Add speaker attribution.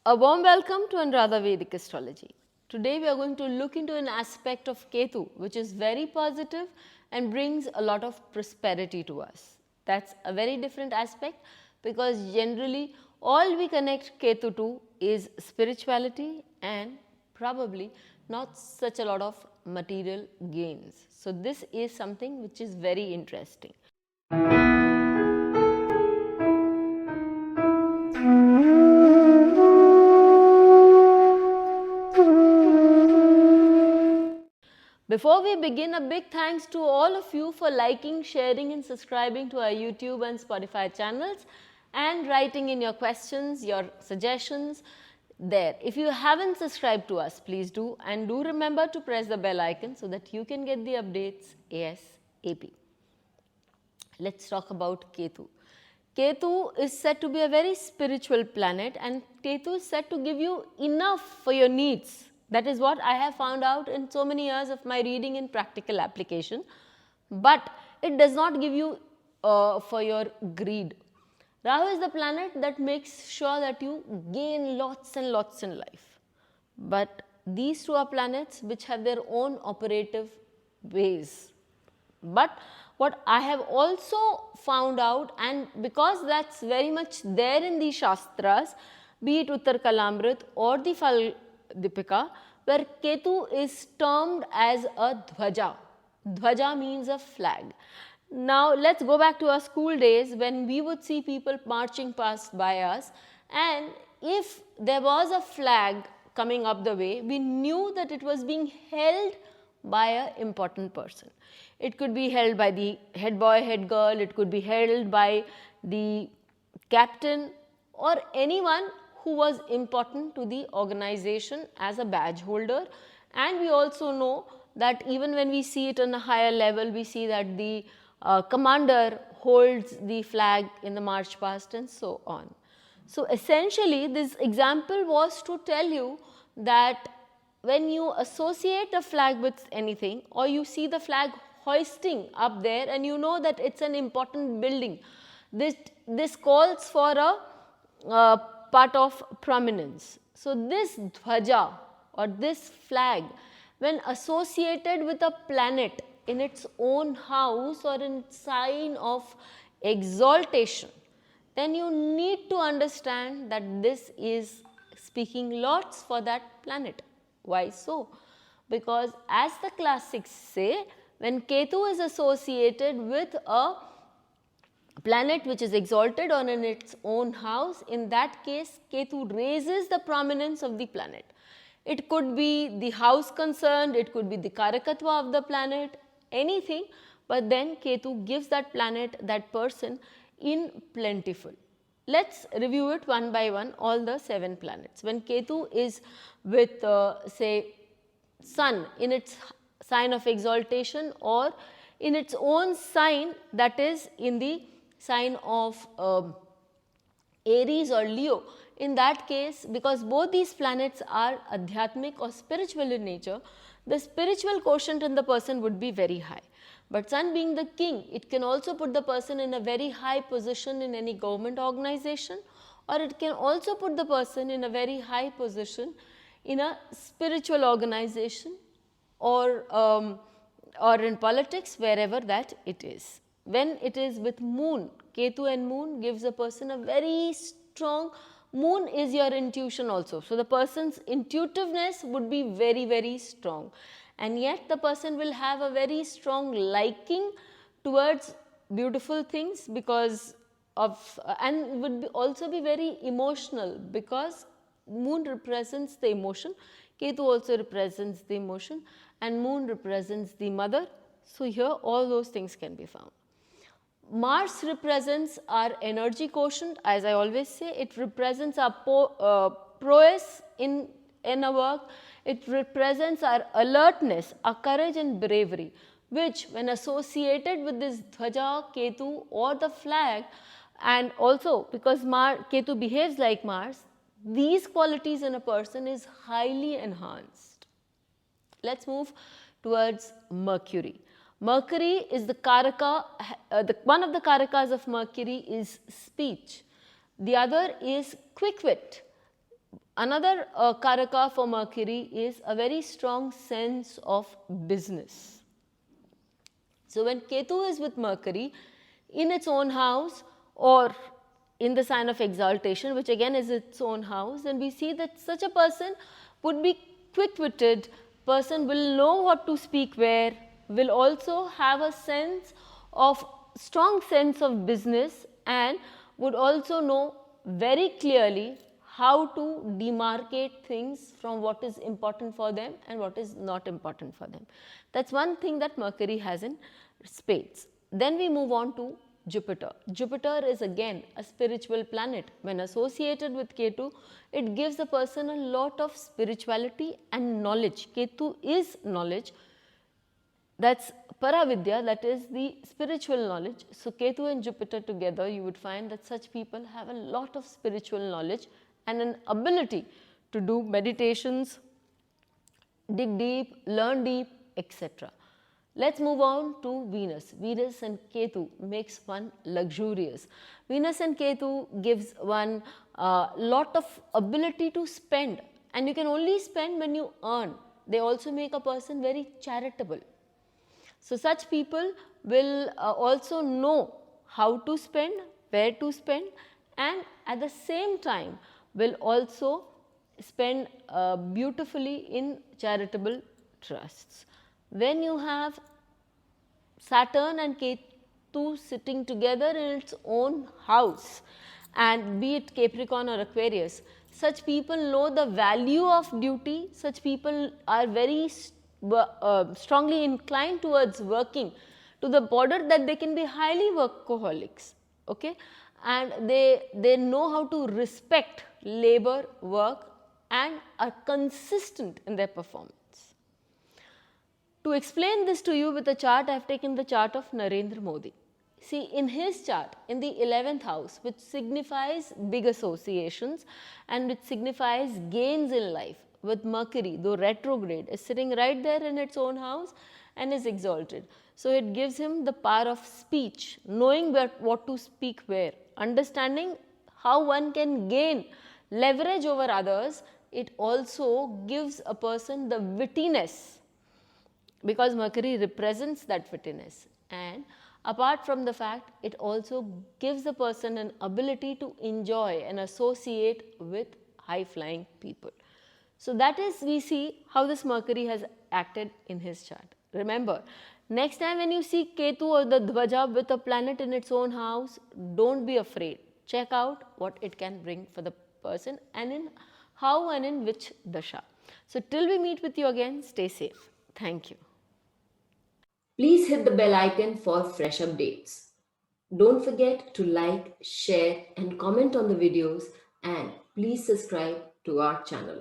Speaker 1: A warm welcome to Anuradha Vedic Astrology. Today we are going to look into an aspect of Ketu which is very positive and brings a lot of prosperity to us. That's a very different aspect because generally all we connect Ketu to is spirituality and probably not such a lot of material gains. So this is something which is very interesting. Before we begin, a big thanks to all of you for liking, sharing and subscribing to our YouTube and Spotify channels and writing in your questions, your suggestions there. If you haven't subscribed to us, please do, and do remember to press the bell icon so that you can get the updates ASAP. Let's talk about Ketu. Ketu is said to be a very spiritual planet and Ketu is said to give you enough for your needs. That is what I have found out in so many years of my reading and practical application. But it does not give you for your greed. Rahu is the planet that makes sure that you gain lots and lots in life. But these two are planets which have their own operative ways. But what I have also found out, and because that's very much there in the Shastras, be it Uttar Kalamrit or the Dipika, where Ketu is termed as a Dhwaja. Dhwaja means a flag. Now let's go back to our school days when we would see people marching past by us, and if there was a flag coming up the way, we knew that it was being held by an important person. It could be held by the head boy, head girl, it could be held by the captain or anyone who was important to the organization as a badge holder. And we also know that even when we see it on a higher level, we see that the commander holds the flag in the march past and so on. So essentially this example was to tell you that when you associate a flag with anything or you see the flag hoisting up there and you know that it's an important building, this calls for a part of prominence. So this dhwaja or this flag, when associated with a planet in its own house or in sign of exaltation, then you need to understand that this is speaking lots for that planet. Why so? Because as the classics say, when Ketu is associated with a planet which is exalted or in its own house, in that case Ketu raises the prominence of the planet. It could be the house concerned, it could be the karakatva of the planet, anything, but then Ketu gives that planet, that person in plentiful. Let's review it one by one, all the 7 planets. When Ketu is with say Sun in its sign of exaltation or in its own sign, that is in the sign of Aries or Leo, in that case, because both these planets are adhyatmic or spiritual in nature, the spiritual quotient in the person would be very high. But Sun being the king, it can also put the person in a very high position in any government organization, or it can also put the person in a very high position in a spiritual organization or in politics, wherever that it is. When it is with moon, Ketu and moon gives a person a very strong, moon is your intuition also. So the person's intuitiveness would be very, very strong. And yet the person will have a very strong liking towards beautiful things because of, and would also be very emotional because moon represents the emotion, Ketu also represents the emotion and moon represents the mother. So here all those things can be found. Mars represents our energy quotient, as I always say, it represents our prowess in our work, it represents our alertness, our courage and bravery, which when associated with this Dhwaja, Ketu or the flag, and also because Ketu behaves like Mars, these qualities in a person is highly enhanced. Let's move towards Mercury. Mercury is the Karaka, one of the Karakas of Mercury is speech. The other is quick wit. Another karaka for Mercury is a very strong sense of business. So when Ketu is with Mercury in its own house or in the sign of exaltation, which again is its own house, then we see that such a person would be quick-witted, person will know what to speak where, will also have a strong sense of business, and would also know very clearly how to demarcate things from what is important for them and what is not important for them. That's one thing that Mercury has in spades. Then we move on to Jupiter. Jupiter is again a spiritual planet. When associated with Ketu, it gives the person a lot of spirituality and knowledge. Ketu is knowledge. That's Paravidya, that is the spiritual knowledge. So Ketu and Jupiter together, you would find that such people have a lot of spiritual knowledge and an ability to do meditations, dig deep, learn deep, etc. Let's move on to Venus. Venus and Ketu makes one luxurious. Venus and Ketu gives one lot of ability to spend, and you can only spend when you earn. They also make a person very charitable. So such people will also know how to spend, where to spend, and at the same time will also spend beautifully in charitable trusts. When you have Saturn and Ketu sitting together in its own house, and be it Capricorn or Aquarius, such people know the value of duty. Such people are very strongly inclined towards working to the border that they can be highly workaholics, okay, and they know how to respect labor, work, and are consistent in their performance. To explain this to you with a chart, I have taken the chart of Narendra Modi. See, in his chart, in the 11th house, which signifies big associations and which signifies gains in life, with Mercury, though retrograde, is sitting right there in its own house and is exalted. So it gives him the power of speech, knowing what to speak where, understanding how one can gain leverage over others. It also gives a person the wittiness, because Mercury represents that wittiness, and apart from the fact, it also gives the person an ability to enjoy and associate with high-flying people. So that is, we see how this Mercury has acted in his chart. Remember, next time when you see Ketu or the Dvaja with a planet in its own house, don't be afraid. Check out what it can bring for the person and in how and in which dasha. So till we meet with you again, stay safe. Thank you.
Speaker 2: Please hit the bell icon for fresh updates. Don't forget to like, share and comment on the videos, and please subscribe to our channel.